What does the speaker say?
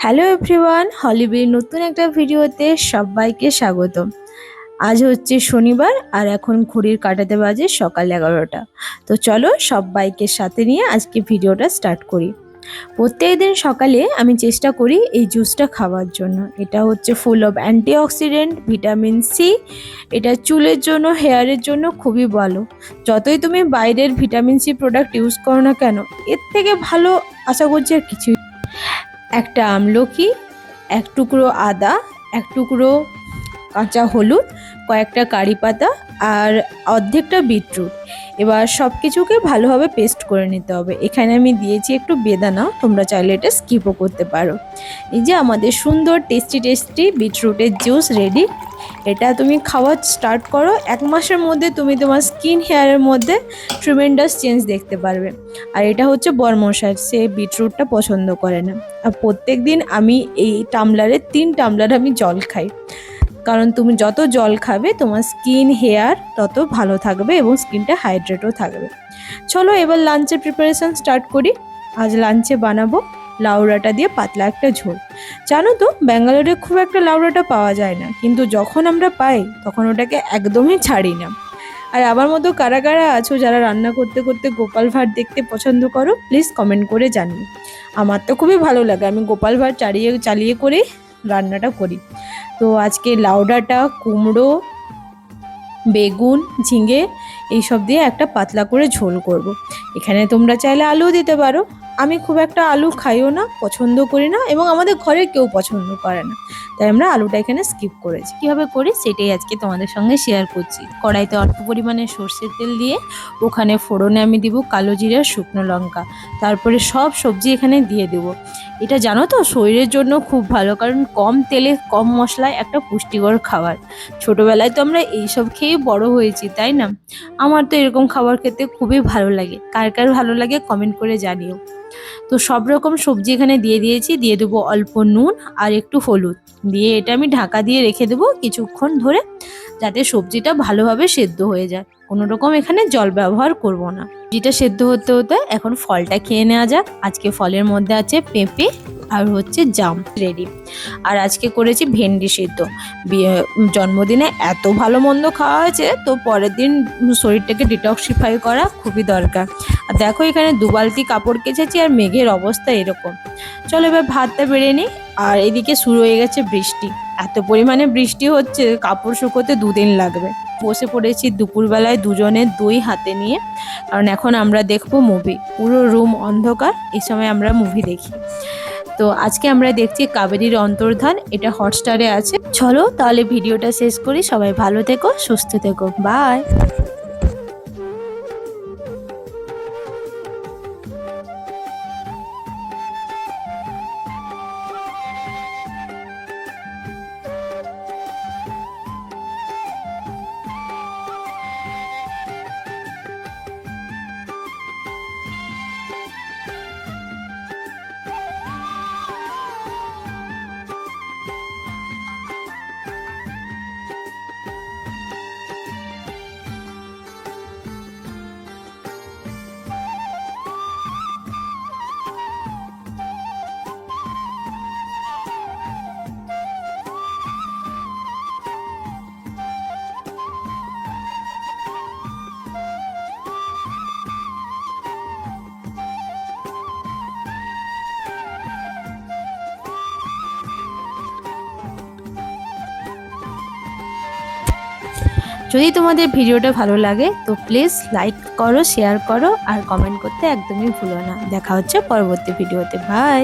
Hello everyone, হলিবির নতুন একটা ভিডিওতে সবাইকে স্বাগত। আজ হচ্ছে শনিবার আর এখন ঘড়ির কাঁটাতে বাজে সকাল 11টা। তো চলো সবাইকে সাথে নিয়ে আজকে ভিডিওটা স্টার্ট করি। প্রত্যেকদিন সকালে আমি চেষ্টা করি এই জুসটা খাওয়ার জন্য। এটা হচ্ছে full of antioxidant, vitamin C. এটা চুলের জন্য, হেয়ারের জন্য খুবই ভালো। যতই তুমি বাইরের ভিটামিন সি প্রোডাক্ট ইউজ করো না কেন, এর থেকে ভালো আশা করছি আর কিছুই। একটা আমলকি, এক টুকরো আদা, এক টুকরো কাঁচা হলুদ, কয়েকটা কারি পাতা আর অর্ধেকটা বিটরুট। এবার সব কিছুকে ভালোভাবে পেস্ট করে নিতে হবে। এখানে আমি দিয়েছি একটু বেদানা, তোমরা চাইলে এটা স্কিপও করতে পারো। এই যে আমাদের সুন্দর টেস্টি টেস্টি বিটরুটের জুস রেডি। এটা তুমি খাওয়া স্টার্ট করো, 1 মাসের মধ্যে তুমি তোমার স্কিন হেয়ারের মধ্যে ট্রিমেন্ডাস চেঞ্জ দেখতে পারবে। আর এটা হচ্ছে বরমশাই, সে বিটরুটটা পছন্দ করে না। আর প্রত্যেক দিন আমি এই টামলারে 3 টামলার আমি জল খাই, কারণ তুমি যত জল খাবে তোমার স্কিন হেয়ার তত ভালো থাকবে এবং স্কিনটা হাইড্রেটও থাকবে। চলো এবার লাঞ্চের প্রিপারেশন স্টার্ট করি। আজ লাঞ্চে বানাবো লাউড়াটা দিয়ে পাতলা একটা ঝোল। জানো তো, ব্যাঙ্গালোরে খুব একটা লাউড়াটা পাওয়া যায় না, কিন্তু যখন আমরা পাই তখন ওটাকে একদমই ছাড়ি না। আর আমার মতো কারা কারা আছো যারা রান্না করতে করতে গোপাল ভাঁড় দেখতে পছন্দ করো, প্লিজ কমেন্ট করে জানিও। আমার তো খুবই ভালো লাগে, আমি গোপাল ভাঁড় চালিয়ে করে রান্নাটা করি। তো আজকে লাউডাটা, কুমড়ো, বেগুন, ঝিঙে এইসব দিয়ে একটা পাতলা করে ঝোল করব। এখানে তোমরা চাইলে আলু দিতে পারো। আমি খুব একটা আলু খাইও না, পছন্দ করি না, এবং আমাদের ঘরে কেউ পছন্দ করে না, তাই আমরা আলুটা এখানে স্কিপ করেছি। কীভাবে করি সেটাই আজকে তোমাদের সঙ্গে শেয়ার করছি। কড়াইতে অল্প পরিমাণে সর্ষের তেল দিয়ে ওখানে ফোড়নে আমি দিব কালো জিরা, শুকনো লঙ্কা, তারপরে সব সবজি এখানে দিয়ে দেবো। এটা জানো তো শরীরের জন্য খুব ভালো, কারণ কম তেলে কম মশলায় একটা পুষ্টিকর খাবার। ছোটবেলায় তো আমরা এইসব খেয়ে বড় হয়েছি, তাই না? আমার তো এরকম খাবার খেতে খুবই ভালো লাগে। কার কার ভালো লাগে কমেন্ট করে জানিও। তো সব রকম সবজি এখানে দিয়ে দিয়েছি, দিয়ে দেবো অল্প নুন আর একটু হলুদ দিয়ে এটা আমি ঢাকা দিয়ে রেখে দেবো কিছুক্ষণ ধরে, যাতে সবজিটা ভালোভাবে সেদ্ধ হয়ে যায়। কোনো রকম এখানে জল ব্যবহার করব না। সবজিটা সেদ্ধ হতে হতে এখন ফলটা খেয়ে নেওয়া যাক। আজকে ফলের মধ্যে আছে পেঁপে আর হচ্ছে জাম রেডি। আর আজকে করেছি ভেন্ডি সেদ্ধ। জন্মদিনে এত ভালো মন্দ খাওয়া হয়েছে, তো পরের দিন শরীরটাকে ডিটক্সিফাই করা খুবই দরকার। আর দেখো এখানে 2 বালতি কাপড় কেচেছি আর মেঘের অবস্থা এরকম। চলো এবার ভাতটা বেড়ে নিই। আর এদিকে শুরু হয়ে গেছে বৃষ্টি, এত পরিমাণে বৃষ্টি হচ্ছে কাপড় শুকোতে 2 দিন লাগবে। বসে পড়েছি দুপুরবেলায় দুজনে দই হাতে নিয়ে, কারণ এখন আমরা দেখবো মুভি। পুরো রুম অন্ধকার, এই সময় আমরা মুভি দেখি। তো আজকে আমরা দেখছি কাবেরীর অন্তর্ধান, এটা হটস্টারে আছে। চলো তাহলে ভিডিওটা শেষ করি। সবাই ভালো থেকো, সুস্থ থেকো, বাই। যদি তোমাদের ভিডিওটা ভালো লাগে তো প্লিজ লাইক করো, শেয়ার করো আর কমেন্ট করতে একদমই ভুলো না। দেখা হচ্ছে পরবর্তী ভিডিওতে, বাই।